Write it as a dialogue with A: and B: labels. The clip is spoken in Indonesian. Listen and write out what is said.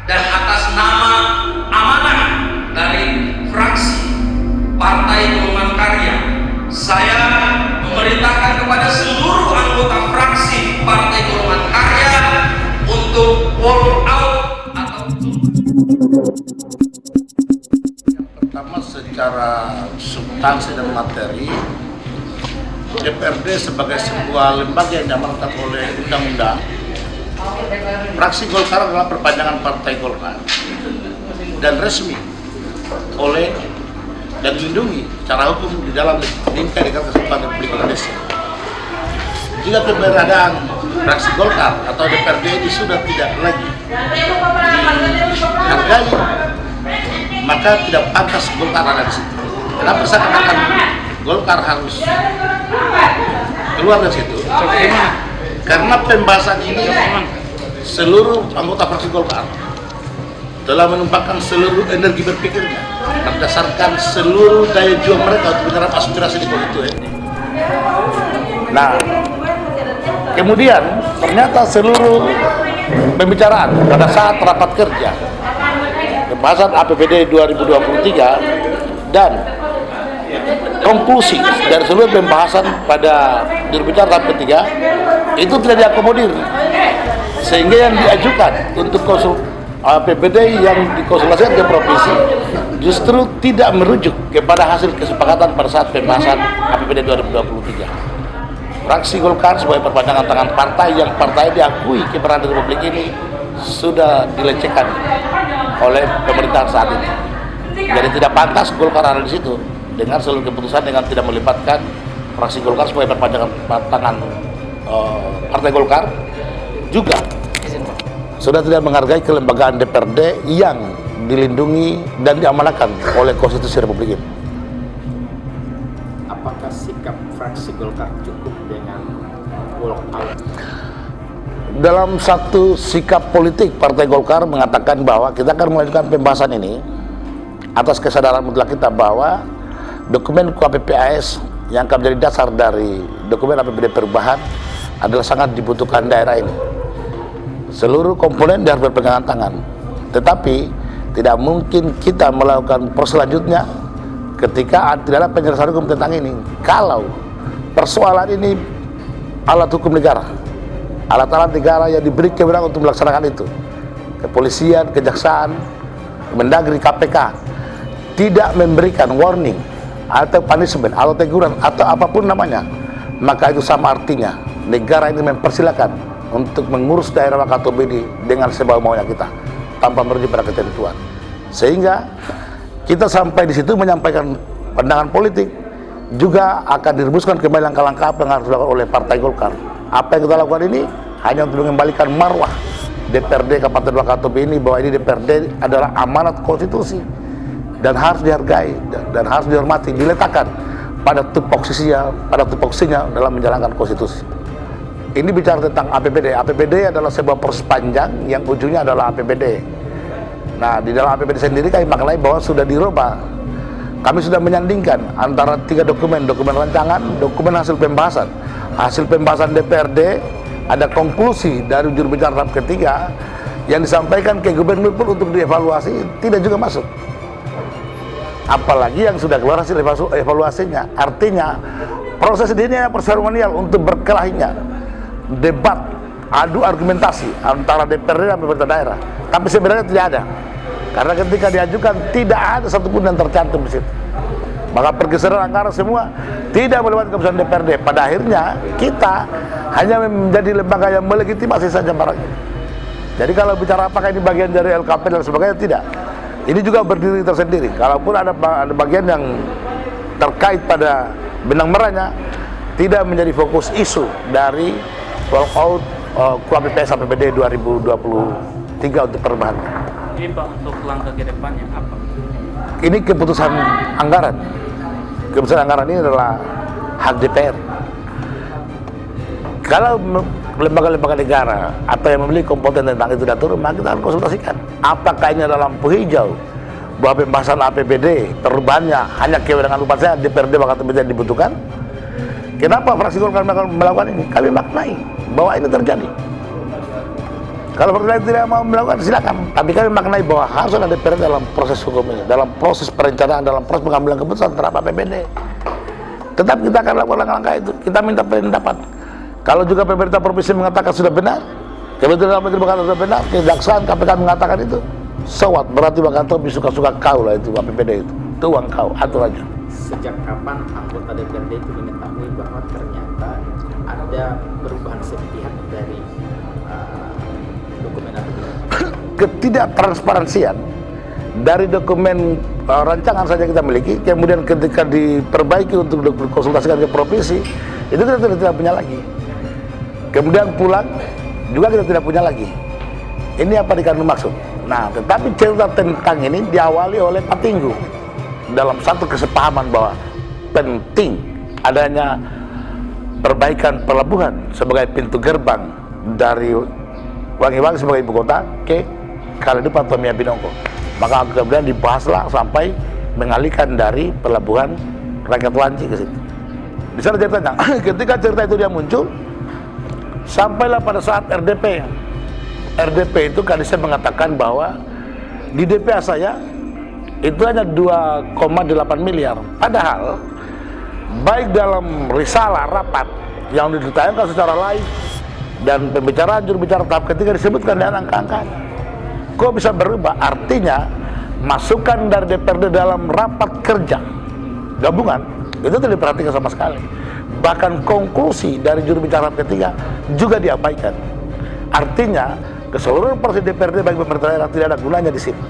A: dan atas nama amanah dari fraksi Partai Golongan Karya, saya memerintahkan kepada seluruh anggota fraksi Partai Golongan Karya untuk walk out atau
B: yang pertama secara substansi dan materi, DPRD sebagai sebuah lembaga yang diamanatkan oleh undang-undang, fraksi Golkar adalah perpanjangan Partai Golkar dan resmi oleh dan dilindungi secara hukum di dalam Bingkai Negara Kesatuan Republik Indonesia. Jika keberadaan fraksi Golkar atau DPRD ini sudah tidak lagi dihargai, maka tidak pantas Golkar ada di situ. Kenapa saya katakan Golkar harus keluar dari situ? Karena pembahasan ini seluruh anggota fraksi Golkar telah menumpahkan seluruh energi berpikirnya berdasarkan seluruh daya juang mereka untuk menyerap aspirasi di konstituen. Nah, kemudian ternyata seluruh pembicaraan pada saat rapat kerja pembahasan APBD 2023 dan konklusi dari seluruh pembahasan pada jurubicara tahap ketiga itu tidak diakomodir, sehingga yang diajukan untuk APBD yang dikonsultasikan ke provinsi justru tidak merujuk kepada hasil kesepakatan pada saat pembahasan APBD 2023. Fraksi Golkar sebagai perpanjangan tangan partai yang partai diakui kiprah di Republik ini sudah dilecehkan oleh pemerintahan saat ini. Jadi tidak pantas Golkar ada di situ dengan seluruh keputusan dengan tidak melibatkan fraksi Golkar sebagai perpanjangan tangan Partai Golkar, juga sudah tidak menghargai kelembagaan DPRD yang dilindungi dan diamanahkan oleh Konstitusi Republik ini.
C: Apakah sikap fraksi Golkar cukup dengan walk out?
B: Dalam satu sikap politik, Partai Golkar mengatakan bahwa kita akan melanjutkan pembahasan ini atas kesadaran mutlak kita bahwa dokumen KPPAS yang akan menjadi dasar dari dokumen APBD perubahan adalah sangat dibutuhkan daerah ini. Seluruh komponen harus berpegangan tangan, tetapi tidak mungkin kita melakukan proses selanjutnya ketika tidak ada penyelesaian hukum tentang ini. Kalau persoalan ini alat hukum negara, alat-alat negara yang diberi kewenangan untuk melaksanakan itu, kepolisian, kejaksaan, Mendagri, KPK, tidak memberikan warning atau punishment atau teguran atau apapun namanya, maka itu sama artinya negara ini mempersilakan untuk mengurus daerah Wakatobi ini dengan semau-maunya kita tanpa merujuk pada ketentuan. Sehingga kita sampai di situ menyampaikan pandangan politik, juga akan dirumuskan kembali langkah-langkah apa yang harus dilakukan oleh Partai Golkar. Apa yang kita lakukan ini hanya untuk mengembalikan marwah DPRD Kabupaten Wakatobi ini, bahwa ini DPRD adalah amanat konstitusi dan harus dihargai dan harus dihormati, diletakkan pada tupoksinya dalam menjalankan konstitusi. Ini bicara tentang APBD. APBD adalah sebuah proses panjang yang ujungnya adalah APBD. Nah, di dalam APBD sendiri kami maknai bahwa sudah dirubah. Kami sudah menyandingkan antara tiga dokumen rancangan, dokumen hasil pembahasan. Hasil pembahasan DPRD, ada konklusi dari jurubicara tahap ketiga yang disampaikan ke gubernur pun untuk dievaluasi, tidak juga masuk. Apalagi yang sudah keluar hasil evaluasinya. Artinya proses ini adalah seremonial untuk berkelahinya debat, adu argumentasi antara DPRD dan pemerintah daerah. Tapi sebenarnya tidak ada, karena ketika diajukan tidak ada satupun yang tercantum di situ. Maka pergeseran anggaran semua tidak melewati keputusan DPRD. Pada akhirnya kita hanya menjadi lembaga yang melegitimasi saja barangnya. Jadi kalau bicara apakah ini bagian dari LKP dan sebagainya, tidak. Ini juga berdiri tersendiri. Kalaupun ada bagian yang terkait pada benang merahnya, tidak menjadi fokus isu dari walkout KPPAS APBD 2023 untuk perubahan.
D: Ini Pak, untuk langkah ke depannya apa?
B: Ini keputusan anggaran. Keputusan anggaran ini adalah hak DPR. Kalau lembaga-lembaga negara atau yang memiliki kompeten tentang itu dan turun, maka kita harus konsultasikan. Apakah ini adalah lampu hijau bahwa pembahasan APBD perubahannya hanya kewenangan lupa saya DPRD Wakatobi tidak dibutuhkan? Kenapa fraksi Golkar melakukan ini? Kami maknai bahwa ini terjadi. Kalau pemerintah tidak mau melakukan, silakan. Tapi kami maknai bahwa harus ada DPR dalam proses hukum ini, dalam proses perencanaan, dalam proses pengambilan keputusan terhadap APBD. Tetap kita akan lakukan langkah-langkah itu. Kita minta pendapat. Kalau juga pemerintah provinsi mengatakan sudah benar, Kementerian Dalam Negeri mengatakan sudah benar, kejaksaan KPK mengatakan itu, so what? Berarti Bang Kanto suka-suka kau lah itu APBD itu. Itu uang kau, atur aja.
C: Sejak kapan anggota DPRD itu mengetahui bahwa ternyata ada perubahan sepihak dari dokumen APBD?
B: Ketidaktransparansian dari dokumen rancangan saja kita miliki, kemudian ketika diperbaiki untuk dikonsultasikan ke provinsi, itu kita tidak punya lagi. Kemudian pulang juga kita tidak punya lagi. Ini apa dikandung maksud? Nah, tetapi cerita tentang ini diawali oleh Pak Tinggu dalam satu kesepahaman bahwa penting adanya perbaikan pelabuhan sebagai pintu gerbang dari Wangi-Wangi sebagai ibu kota ke Kaledupa atau Mia Binongko. Maka kemudian dibahaslah sampai mengalihkan dari pelabuhan Rakyat Wanci ke situ. Di sana ceritanya, ketika cerita itu dia muncul, sampailah pada saat RDP. RDP itu Kadisnya mengatakan bahwa di DPA saya itu hanya 2,8 miliar. Padahal baik dalam risalah rapat yang ditayangkan secara live dan pembicaraan juru bicara tahap ketiga disebutkan dengan angka-angka. Kok bisa berubah? Artinya masukan dari DPRD dalam rapat kerja gabungan itu tidak diperhatikan sama sekali. Bahkan konklusi dari juru bicara tahap ketiga juga diabaikan. Artinya keseluruhan porsi DPRD bagi pemerintah daerah tidak ada gunanya di sini.